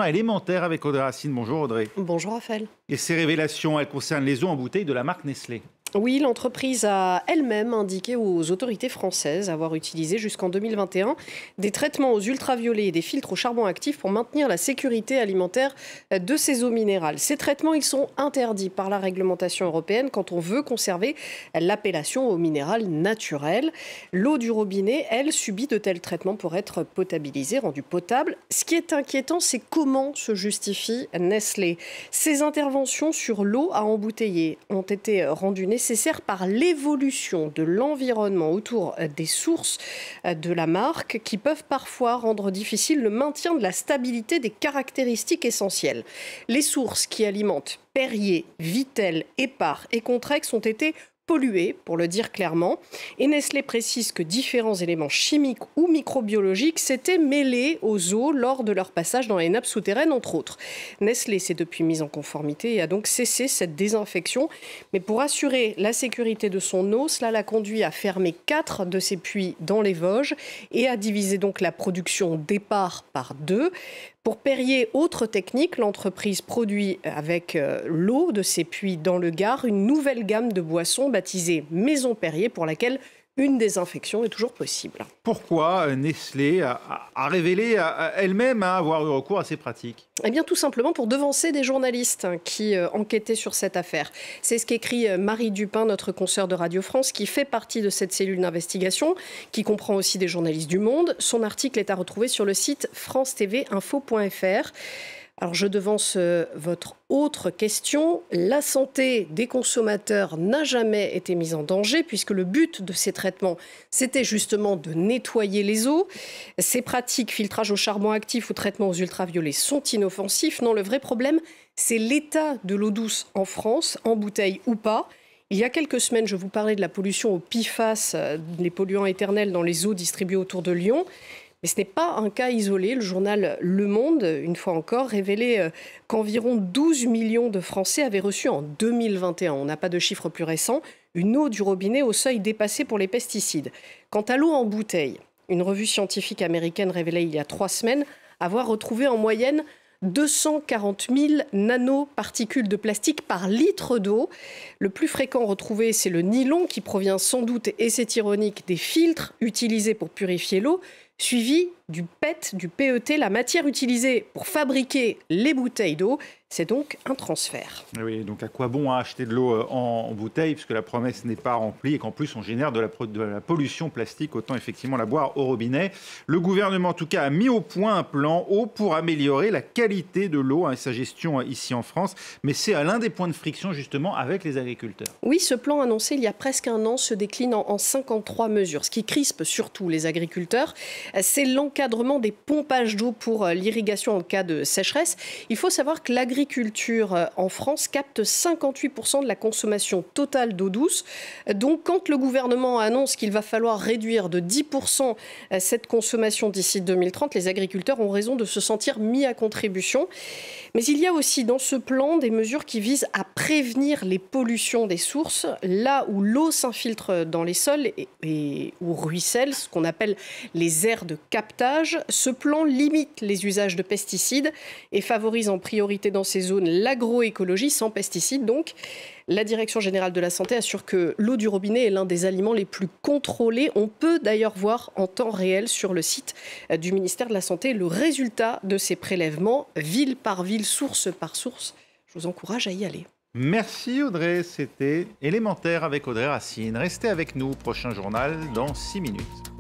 Élémentaire avec Audrey Racine. Bonjour Audrey. Bonjour Raphaël. Et ces révélations, elles concernent les eaux en bouteille de la marque Nestlé. Oui, l'entreprise a elle-même indiqué aux autorités françaises avoir utilisé jusqu'en 2021 des traitements aux ultraviolets et des filtres au charbon actif pour maintenir la sécurité alimentaire de ces eaux minérales. Ces traitements, ils sont interdits par la réglementation européenne quand on veut conserver l'appellation eau minérale naturelle. L'eau du robinet, elle, subit de tels traitements pour être potabilisée, rendue potable. Ce qui est inquiétant, c'est comment se justifie Nestlé. Ces interventions sur l'eau à embouteiller ont été rendues nécessaires par l'évolution de l'environnement autour des sources de la marque qui peuvent parfois rendre difficile le maintien de la stabilité des caractéristiques essentielles. Les sources qui alimentent Perrier, Vittel, Épar et Contrex ont été pollués, pour le dire clairement. Et Nestlé précise que différents éléments chimiques ou microbiologiques s'étaient mêlés aux eaux lors de leur passage dans les nappes souterraines, entre autres. Nestlé s'est depuis mis en conformité et a donc cessé cette désinfection. Mais pour assurer la sécurité de son eau, cela l'a conduit à fermer 4 de ses puits dans les Vosges et à diviser donc la production d'Épar par 2. Pour Perrier, autre technique, l'entreprise produit avec l'eau de ses puits dans le Gard une nouvelle gamme de boissons baptisée Maison Perrier pour laquelle une désinfection est toujours possible. Pourquoi Nestlé a révélé à elle-même avoir eu recours à ces pratiques? Eh bien, tout simplement pour devancer des journalistes qui enquêtaient sur cette affaire. C'est ce qu'écrit Marie Dupin, notre consoeur de Radio France, qui fait partie de cette cellule d'investigation, qui comprend aussi des journalistes du Monde. Son article est à retrouver sur le site france-tv-info.fr. Alors, je devance votre autre question. La santé des consommateurs n'a jamais été mise en danger puisque le but de ces traitements, c'était justement de nettoyer les eaux. Ces pratiques, filtrage au charbon actif ou traitement aux ultraviolets, sont inoffensifs. Non, le vrai problème, c'est l'état de l'eau douce en France, en bouteille ou pas. Il y a quelques semaines, je vous parlais de la pollution au PFAS, les polluants éternels dans les eaux distribuées autour de Lyon. Mais ce n'est pas un cas isolé. Le journal Le Monde, une fois encore, révélait qu'environ 12 millions de Français avaient reçu en 2021, on n'a pas de chiffres plus récents, une eau du robinet au seuil dépassé pour les pesticides. Quant à l'eau en bouteille, une revue scientifique américaine révélait il y a 3 semaines avoir retrouvé en moyenne 240 000 nanoparticules de plastique par litre d'eau. Le plus fréquent retrouvé, c'est le nylon qui provient sans doute, et c'est ironique, des filtres utilisés pour purifier l'eau, suivi du PET, du PET, la matière utilisée pour fabriquer les bouteilles d'eau. C'est donc un transfert. Oui, donc à quoi bon acheter de l'eau en bouteille puisque la promesse n'est pas remplie et qu'en plus on génère de la pollution plastique, autant effectivement la boire au robinet. Le gouvernement en tout cas a mis au point un plan eau pour améliorer la qualité de l'eau et sa gestion ici en France. Mais c'est à l'un des points de friction justement avec les agriculteurs. Oui, ce plan annoncé il y a presque un an se décline en 53 mesures. Ce qui crispe surtout les agriculteurs, c'est l'encadrement des pompages d'eau pour l'irrigation en cas de sécheresse. Il faut savoir que l'agriculture en France capte 58% de la consommation totale d'eau douce. Donc, quand le gouvernement annonce qu'il va falloir réduire de 10% cette consommation d'ici 2030, les agriculteurs ont raison de se sentir mis à contribution. Mais il y a aussi dans ce plan des mesures qui visent à prévenir les pollutions des sources. Là où l'eau s'infiltre dans les sols et où ruisselle, ce qu'on appelle les aires de captage, ce plan limite les usages de pesticides et favorise en priorité dans ces zones l'agroécologie sans pesticides. Donc, la Direction générale de la santé assure que l'eau du robinet est l'un des aliments les plus contrôlés. On peut d'ailleurs voir en temps réel sur le site du ministère de la Santé le résultat de ces prélèvements, ville par ville, source par source. Je vous encourage à y aller. Merci Audrey, c'était Élémentaire avec Audrey Racine. Restez avec nous, prochain journal dans 6 minutes.